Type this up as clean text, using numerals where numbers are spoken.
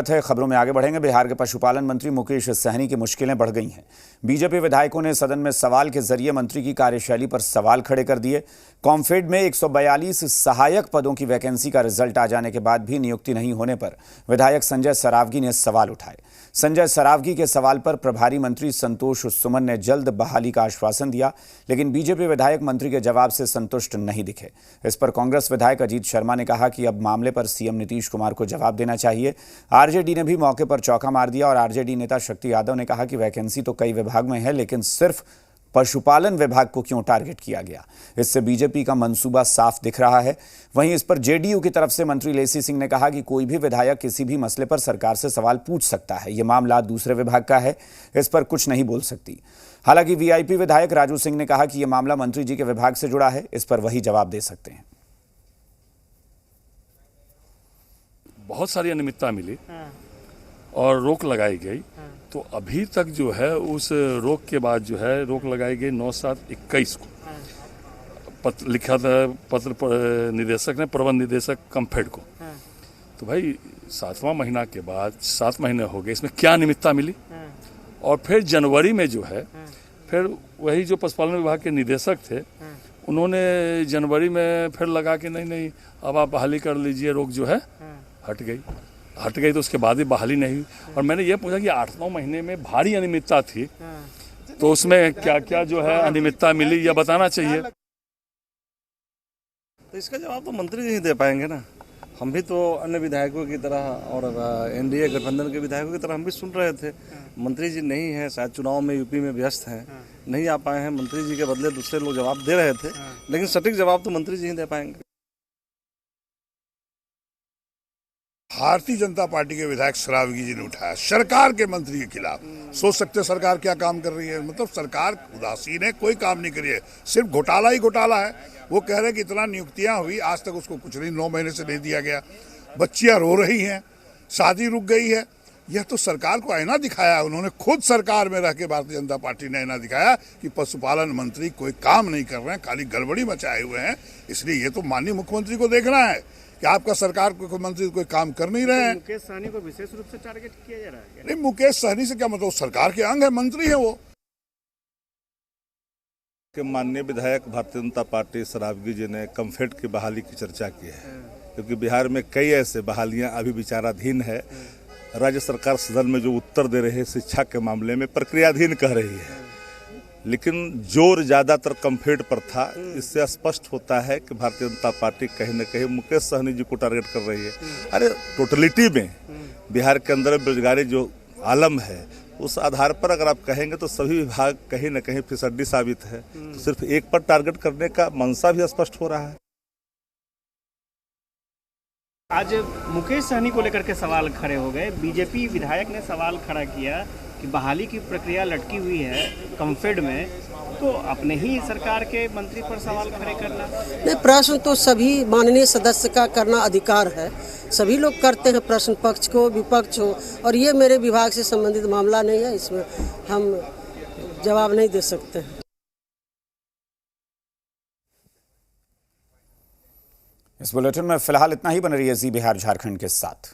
खबरों में आगे बढ़ेंगे। बिहार के पशुपालन मंत्री मुकेश सहनी की मुश्किलें बढ़ गई हैं। बीजेपी विधायकों ने सदन में सवाल के जरिए मंत्री की कार्यशैली पर सवाल खड़े कर दिए। कॉम्फेड में 142 सहायक पदों की वैकेंसी का रिजल्ट आ जाने के बाद भी नियुक्ति नहीं होने पर विधायक संजय सरावगी ने सवाल उठाए। संजय सरावगी के सवाल पर प्रभारी मंत्री संतोष सुमन ने जल्द बहाली का आश्वासन दिया, लेकिन बीजेपी विधायक मंत्री के जवाब से संतुष्ट नहीं दिखे। इस पर कांग्रेस विधायक अजीत शर्मा ने कहा कि अब मामले पर सीएम नीतीश कुमार को जवाब देना चाहिए। आरजेडी ने भी मौके पर चौका मार दिया और आरजेडी नेता शक्ति यादव ने कहा कि वैकेंसी तो कई विभाग में है, लेकिन सिर्फ पशुपालन विभाग को क्यों टारगेट किया गया। इससे बीजेपी का मंसूबा साफ दिख रहा है। वहीं इस पर जेडीयू की तरफ से मंत्री लेसी सिंह ने कहा कि कोई भी विधायक किसी भी मसले पर सरकार से सवाल पूछ सकता है, यह मामला दूसरे विभाग का है, इस पर कुछ नहीं बोल सकती। हालांकि वीआईपी विधायक राजू सिंह ने कहा कि यह मामला मंत्री जी के विभाग से जुड़ा है, इस पर वही जवाब दे सकते हैं। बहुत सारी अनियमितता मिली और रोक लगाई गई, तो अभी तक जो है उस रोक के बाद जो है रोक लगाई गई 9/7/21 को लिखा था पत्र निदेशक ने, प्रबंध निदेशक कॉम्फेड को। तो भाई 7वां महीना के बाद 7 महीने हो गए, इसमें क्या अनियमितता मिली। और फिर जनवरी में जो है फिर वही जो पशुपालन विभाग के निदेशक थे उन्होंने जनवरी में फिर लगा कि नहीं अब आप बहाली कर लीजिए, रोक जो है हट गई तो उसके बाद भी बहाली नहीं हुई। और मैंने ये पूछा कि 8-9 महीने में भारी अनियमितता थी, तो उसमें क्या क्या जो है अनियमितता मिली यह बताना चाहिए। तो इसका जवाब तो मंत्री जी ही दे पाएंगे ना। हम भी तो अन्य विधायकों की तरह और एनडीए गठबंधन के विधायकों की तरह हम भी सुन रहे थे। मंत्री जी नहीं है, शायद चुनाव में यूपी में व्यस्त हैं, नहीं आ पाए हैं। मंत्री जी के बदले दूसरे लोग जवाब दे रहे थे, लेकिन सटीक जवाब तो मंत्री जी ही दे पाएंगे। भारतीय जनता पार्टी के विधायक सरावगी जी ने उठाया सरकार के मंत्री के खिलाफ। सोच सकते सरकार क्या काम कर रही है, मतलब सरकार उदासीन है, कोई काम नहीं करी है, सिर्फ घोटाला ही घोटाला है। वो कह रहे हैं कि इतना नियुक्तियां हुई, आज तक उसको कुछ नहीं, 9 महीने से नहीं दिया गया। बच्चियां रो रही हैं, शादी रुक गई है। यह तो सरकार को आईना दिखाया उन्होंने, खुद सरकार में रह के भारतीय जनता पार्टी ने आईना दिखाया कि पशुपालन मंत्री कोई काम नहीं कर रहे हैं, खाली गड़बड़ी मचाए हुए हैं। इसलिए ये तो माननीय मुख्यमंत्री को देखना है कि आपका सरकार कोई मंत्री कोई काम कर नहीं रहे हैं। मुकेश सहनी को विशेष रूप से टारगेट किया जा रहा है। नहीं, मुकेश सहनी से क्या मतलब, सरकार के अंग है, मंत्री है वो। माननीय विधायक भारतीय जनता पार्टी सरावगी जी ने कॉम्फेड की बहाली की चर्चा की है, क्योंकि बिहार में कई ऐसे बहालियां अभी विचाराधीन है। राज्य सरकार सदन में जो उत्तर दे रही है शिक्षा के मामले में प्रक्रियाधीन कह रही है, लेकिन जोर ज्यादातर कॉम्फेड पर था। इससे स्पष्ट होता है कि भारतीय जनता पार्टी कहीं न कहीं मुकेश सहनी जी को टारगेट कर रही है। अरे टोटलिटी में बिहार के अंदर बेरोजगारी जो आलम है, उस आधार पर अगर आप कहेंगे तो सभी विभाग कहीं न कहीं फिसड्डी साबित है। तो सिर्फ एक पर टारगेट करने का मंशा भी स्पष्ट हो रहा है। आज मुकेश सहनी को लेकर के सवाल खड़े हो गए। बीजेपी विधायक ने सवाल खड़ा किया कि बहाली की प्रक्रिया लटकी हुई है कॉम्फेड में, तो अपने ही सरकार के मंत्री पर सवाल खड़े करना। नहीं, प्रश्न तो सभी माननीय सदस्य का करना अधिकार है, सभी लोग करते हैं प्रश्न, पक्ष को विपक्ष हो, और ये मेरे विभाग से संबंधित मामला नहीं है, इसमें हम जवाब नहीं दे सकते हैं। इस बुलेटिन में फिलहाल इतना ही। बन रही है जी बिहार झारखंड के साथ।